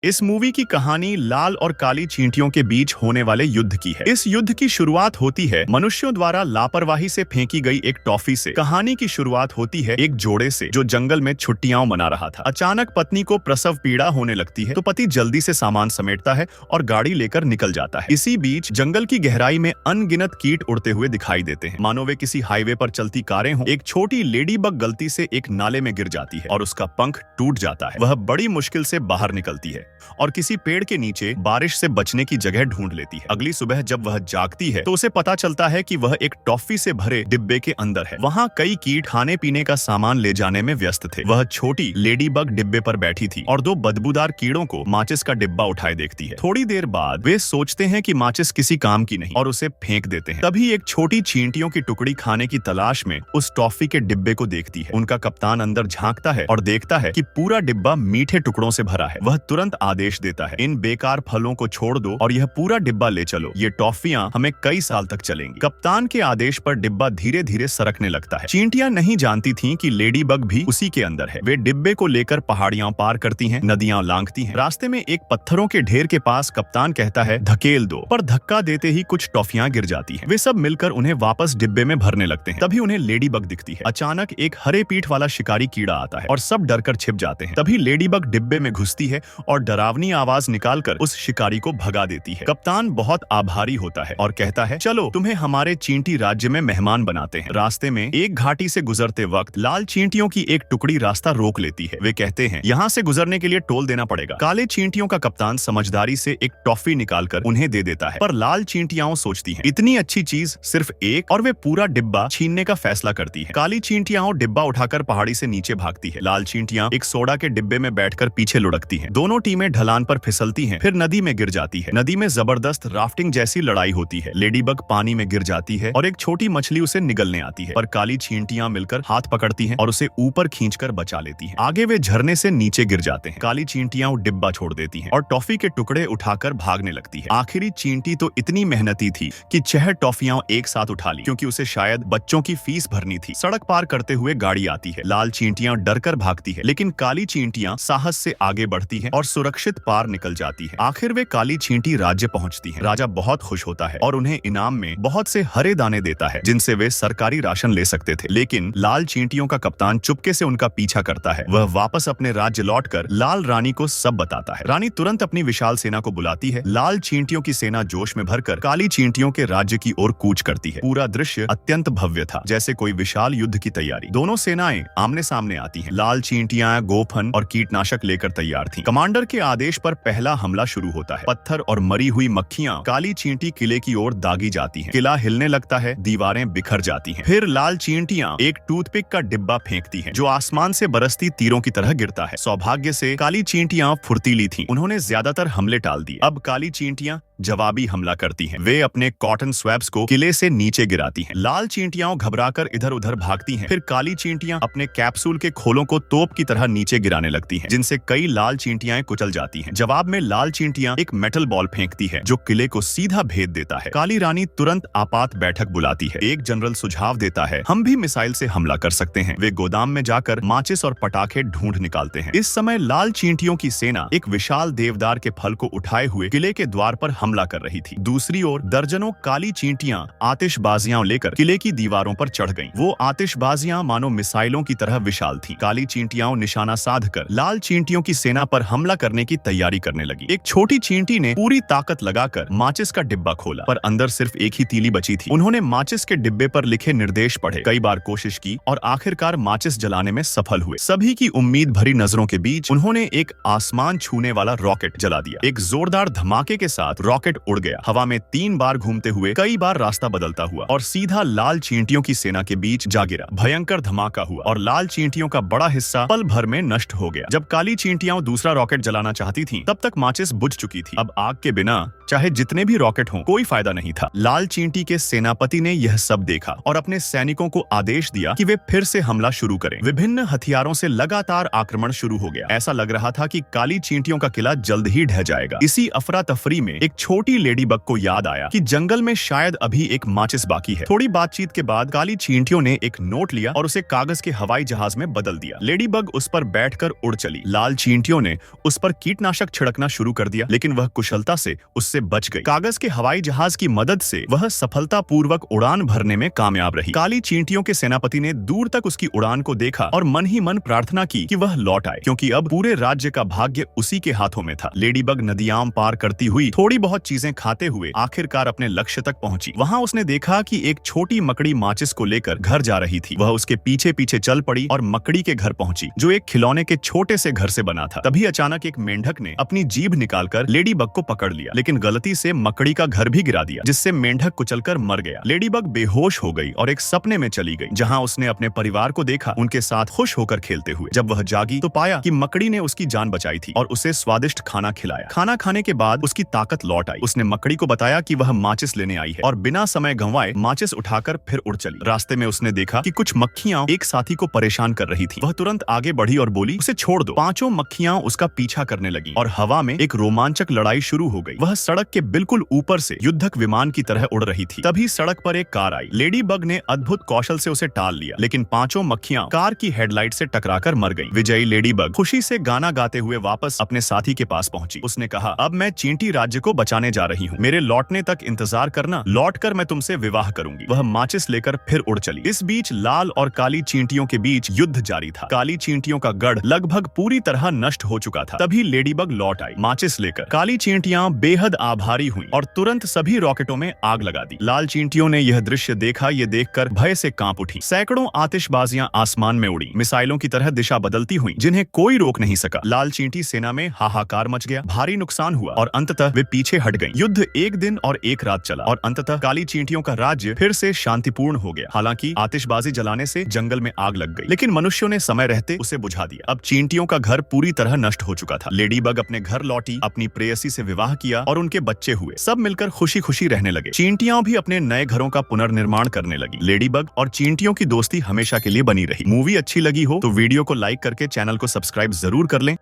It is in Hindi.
इस मूवी की कहानी लाल और काली चींटियों के बीच होने वाले युद्ध की है। इस युद्ध की शुरुआत होती है मनुष्यों द्वारा लापरवाही से फेंकी गई एक टॉफी से। कहानी की शुरुआत होती है एक जोड़े से जो जंगल में छुट्टियां मना रहा था। अचानक पत्नी को प्रसव पीड़ा होने लगती है तो पति जल्दी से सामान समेटता है और गाड़ी लेकर निकल जाता है। इसी बीच जंगल की गहराई में अनगिनत कीट उड़ते हुए दिखाई देते हैं, मानो वे किसी हाईवे पर चलती कारें हों। एक छोटी लेडीबग गलती से एक नाले में गिर जाती है और उसका पंख टूट जाता है। वह बड़ी मुश्किल से बाहर निकलती है और किसी पेड़ के नीचे बारिश से बचने की जगह ढूंढ लेती है। अगली सुबह जब वह जागती है तो उसे पता चलता है कि वह एक टॉफी से भरे डिब्बे के अंदर है। वहाँ कई कीट खाने पीने का सामान ले जाने में व्यस्त थे। वह छोटी लेडीबग डिब्बे पर बैठी थी और दो बदबूदार कीड़ों को माचिस का डिब्बा उठाए देखती है। थोड़ी देर बाद वे सोचते हैं कि माचिस किसी काम की नहीं और उसे फेंक देते हैं। तभी एक छोटी चींटियों की टुकड़ी खाने की तलाश में उस टॉफी के डिब्बे को देखती है। उनका कप्तान अंदर झांकता है और देखता है कि पूरा डिब्बा मीठे टुकड़ों से भरा है। वह तुरंत आदेश देता है, इन बेकार फलों को छोड़ दो और यह पूरा डिब्बा ले चलो। ये टॉफियां हमें कई साल तक चलेंगी। कप्तान के आदेश पर डिब्बा धीरे धीरे सरकने लगता है। चींटियां नहीं जानती थीं कि लेडीबग भी उसी के अंदर है। वे डिब्बे को लेकर पहाड़ियां पार करती हैं, नदियां लांघती हैं। रास्ते में एक पत्थरों के ढेर के पास कप्तान कहता है, धकेल दो, पर धक्का देते ही कुछ टॉफियां गिर जाती हैं। वे सब मिलकर उन्हें वापस डिब्बे में भरने लगते हैं। तभी उन्हें लेडीबग दिखती है। अचानक एक हरे पीठ वाला शिकारी कीड़ा आता है और सब डरकर छिप जाते हैं। तभी लेडीबग डिब्बे में घुसती है और डरावनी आवाज निकालकर उस शिकारी को भगा देती है। कप्तान बहुत आभारी होता है और कहता है, चलो तुम्हें हमारे चींटी राज्य में मेहमान बनाते हैं। रास्ते में एक घाटी से गुजरते वक्त लाल चींटियों की एक टुकड़ी रास्ता रोक लेती है। वे कहते हैं, यहाँ से गुजरने के लिए टोल देना पड़ेगा। काले चींटियों का कप्तान समझदारी से एक टॉफी निकालकर उन्हें दे देता है, पर लाल चींटियां सोचती हैं, इतनी अच्छी चीज सिर्फ एक, और वे पूरा डिब्बा छीनने का फैसला करती है। काली चींटियां डिब्बा उठाकर पहाड़ी से नीचे भागती है। लाल चींटियां एक सोडा के डिब्बे में बैठकर पीछे लुढ़कती हैं। दोनों टीमें ढलान पर फिसलती हैं, फिर नदी में गिर जाती है। नदी में जबरदस्त राफ्टिंग जैसी लड़ाई होती है। लेडीबग पानी में गिर जाती है और एक छोटी मछली उसे निगलने आती है, पर काली चींटियां मिलकर हाथ पकड़ती हैं और उसे ऊपर खींचकर बचा लेती हैं। आगे वे झरने से नीचे गिर जाते हैं। काली चींटियां डिब्बा छोड़ देती हैं और टॉफी के टुकड़े उठाकर भागने लगती है। आखिरी चींटी तो इतनी मेहनती थी कि 6 टॉफियां एक साथ उठा ली, क्योंकि उसे शायद बच्चों की फीस भरनी थी। सड़क पार करते हुए गाड़ी आती है। लाल चींटियां डरकर भागती है, लेकिन काली चींटियां साहस से आगे बढ़ती है और सुरक्षित पार निकल जाती है। आखिर वे काली चींटी राज्य पहुंचती है। राजा बहुत खुश होता है और उन्हें इनाम में बहुत से हरे दाने देता है, जिनसे वे सरकारी राशन ले सकते थे। लेकिन लाल चींटियों का कप्तान चुपके से उनका पीछा करता है। वह वापस अपने राज्य लौटकर लाल रानी को सब बताता है। रानी तुरंत अपनी विशाल सेना को बुलाती है। लाल चींटियों की सेना जोश में भरकर काली चींटियों के राज्य की ओर कूच करती है। पूरा दृश्य अत्यंत भव्य था, जैसे कोई विशाल युद्ध की तैयारी। दोनों सेनाएं आमने सामने आती हैं। लाल चींटियां गोफन और कीटनाशक लेकर तैयार थीं। कमांडर के आदेश पर पहला हमला शुरू होता है। पत्थर और मरी हुई मक्खियां काली चींटी किले की ओर दागी जाती हैं। किला हिलने लगता है, दीवारें बिखर जाती हैं। फिर लाल चींटियां एक टूथपिक का डिब्बा फेंकती हैं, जो आसमान से बरसती तीरों की तरह गिरता है। सौभाग्य से काली चींटियां फुर्तीली थीं। उन्होंने ज्यादातर हमले टाल दिए। अब काली चींटियां जवाबी हमला करती हैं। वे अपने कॉटन स्वैब्स को किले से नीचे गिराती हैं। लाल चींटियां घबराकर इधर उधर भागती हैं। फिर काली चींटियां अपने कैप्सूल के खोलों को तोप की तरह नीचे गिराने लगती हैं, जिनसे कई लाल चींटियां कुचल जाती हैं। जवाब में लाल चींटियां एक मेटल बॉल फेंकती है, जो किले को सीधा भेद देता है। काली रानी तुरंत आपात बैठक बुलाती है। एक जनरल सुझाव देता है, हम भी मिसाइल से हमला कर सकते हैं। वे गोदाम में जाकर माचिस और पटाखे ढूंढ निकालते हैं। इस समय लाल चींटियों की सेना एक विशाल देवदार के फल को उठाए हुए किले के द्वार पर हमला कर रही थी। दूसरी ओर दर्जनों काली चींटियां आतिशबाजियां लेकर किले की दीवारों पर चढ़ गईं। वो आतिशबाजियां मानो मिसाइलों की तरह विशाल थीं। काली चींटियां निशाना साधकर लाल चींटियों की सेना पर हमला करने की तैयारी करने लगी। एक छोटी चींटी ने पूरी ताकत लगाकर माचिस का डिब्बा खोला, पर अंदर सिर्फ एक ही तीली बची थी। उन्होंने माचिस के डिब्बे पर लिखे निर्देश पढ़े, कई बार कोशिश की और आखिरकार माचिस जलाने में सफल हुए। सभी की उम्मीद भरी नजरों के बीच उन्होंने एक आसमान छूने वाला रॉकेट जला दिया। एक जोरदार धमाके के साथ रॉकेट उड़ गया। हवा में 3 बार घूमते हुए कई बार रास्ता बदलता हुआ और सीधा लाल चींटियों की सेना के बीच जा गिरा। भयंकर धमाका हुआ और लाल चींटियों का बड़ा हिस्सा पल भर में नष्ट हो गया। जब काली चींटियां दूसरा रॉकेट जलाना चाहती थीं, तब तक माचिस बुझ चुकी थी। अब आग के बिना चाहे जितने भी रॉकेट हों, कोई फायदा नहीं था। लाल चींटी के सेनापति ने यह सब देखा और अपने सैनिकों को आदेश दिया कि वे फिर से हमला शुरू करें। विभिन्न हथियारों से लगातार आक्रमण शुरू हो गया। ऐसा लग रहा था कि काली चींटियों का किला जल्द ही ढह जाएगा। इसी अफरा तफरी में एक छोटी लेडीबग को याद आया कि जंगल में शायद अभी एक माचिस बाकी है। थोड़ी बातचीत के बाद काली चींटियों ने एक नोट लिया और उसे कागज के हवाई जहाज में बदल दिया। लेडीबग उस पर बैठकर उड़ चली। लाल चींटियों ने उस पर कीटनाशक छिड़कना शुरू कर दिया, लेकिन वह कुशलता से उससे बच गई। कागज के हवाई जहाज की मदद से वह सफलतापूर्वक उड़ान भरने में कामयाब रही। काली चींटियों के सेनापति ने दूर तक उसकी उड़ान को देखा और मन ही मन प्रार्थना की कि वह लौट आए, क्योंकि अब पूरे राज्य का भाग्य उसी के हाथों में था। लेडीबग नदियां पार करती हुई थोड़ी बहुत चीजें खाते हुए आखिरकार अपने लक्ष्य तक पहुंची। वहां उसने देखा कि एक छोटी मकड़ी माचिस को लेकर घर जा रही थी। वह उसके पीछे पीछे चल पड़ी और मकड़ी के घर पहुंची, जो एक खिलौने के छोटे से घर से बना था। तभी अचानक एक मेंढक ने अपनी जीभ निकालकर लेडीबग को पकड़ लिया, लेकिन गलती से मकड़ी का घर भी गिरा दिया, जिससे मेंढक कुचलकर मर गया। लेडीबग बेहोश हो गई और एक सपने में चली गई, जहां उसने अपने परिवार को देखा, उनके साथ खुश होकर खेलते हुए। जब वह जागी तो पाया कि मकड़ी ने उसकी जान बचाई थी और उसे स्वादिष्ट खाना खिलाया। खाना खाने के बाद उसकी ताकत लौट आई। उसने मकड़ी को बताया कि वह माचिस लेने आई है और बिना समय गंवाए माचिस उठाकर फिर उड़ चली। रास्ते में उसने देखा कि कुछ मक्खियां एक साथी को परेशान कर रही थी। वह तुरंत आगे बढ़ी और बोली, उसे छोड़ दो। पांचों मक्खियां उसका पीछा करने लगी और हवा में एक रोमांचक लड़ाई शुरू हो गई। वह सड़क के बिल्कुल ऊपर से युद्धक विमान की तरह उड़ रही थी। तभी सड़क पर एक कार आई। लेडीबग ने अद्भुत कौशल से उसे टाल लिया, लेकिन पांचों मक्खियां कार की हेडलाइट से टकराकर मर गईं। विजयी लेडीबग खुशी से गाना गाते हुए वापस अपने साथी के पास पहुंची। उसने कहा, अब मैं चींटी राज्य को बचाने जा रही हूँ, मेरे लौटने तक इंतजार करना, लौटकर मैं तुमसे विवाह करूंगी। वह माचिस लेकर फिर उड़ चली। इस बीच लाल और काली चींटियों के बीच युद्ध जारी था। काली चींटियों का गढ़ लगभग पूरी तरह नष्ट हो चुका था। तभी लेडीबग लौट आई माचिस लेकर। काली चींटियां बेहद आभारी हुई और तुरंत सभी रॉकेटों में आग लगा दी। लाल चींटियों ने यह दृश्य देखा। ये देखकर भय से कांप उठी। सैकड़ों आतिशबाजियां आसमान में उड़ी, मिसाइलों की तरह दिशा बदलती हुई, जिन्हें कोई रोक नहीं सका। लाल चींटी सेना में हाहाकार मच गया, भारी नुकसान हुआ और अंततः वे पीछे हट गईं। युद्ध एक दिन और एक रात चला और अंततः काली चींटियों का राज्य फिर से शांतिपूर्ण हो गया। हालांकि आतिशबाजी जलाने से जंगल में आग लग गई, लेकिन मनुष्यों ने समय रहते उसे बुझा दिया। अब चींटियों का घर पूरी तरह नष्ट हो चुका था। लेडीबग अपने घर लौटी, अपनी प्रेयसी से विवाह किया और उनके बच्चे हुए। सब मिलकर खुशी खुशी रहने लगे। चींटियां भी अपने नए घरों का पुनर्निर्माण करने लगी। लेडीबग और चींटियों की दोस्ती हमेशा के लिए बनी रही। मूवी अच्छी लगी हो तो वीडियो को लाइक करके चैनल को सब्सक्राइब जरूर कर लें।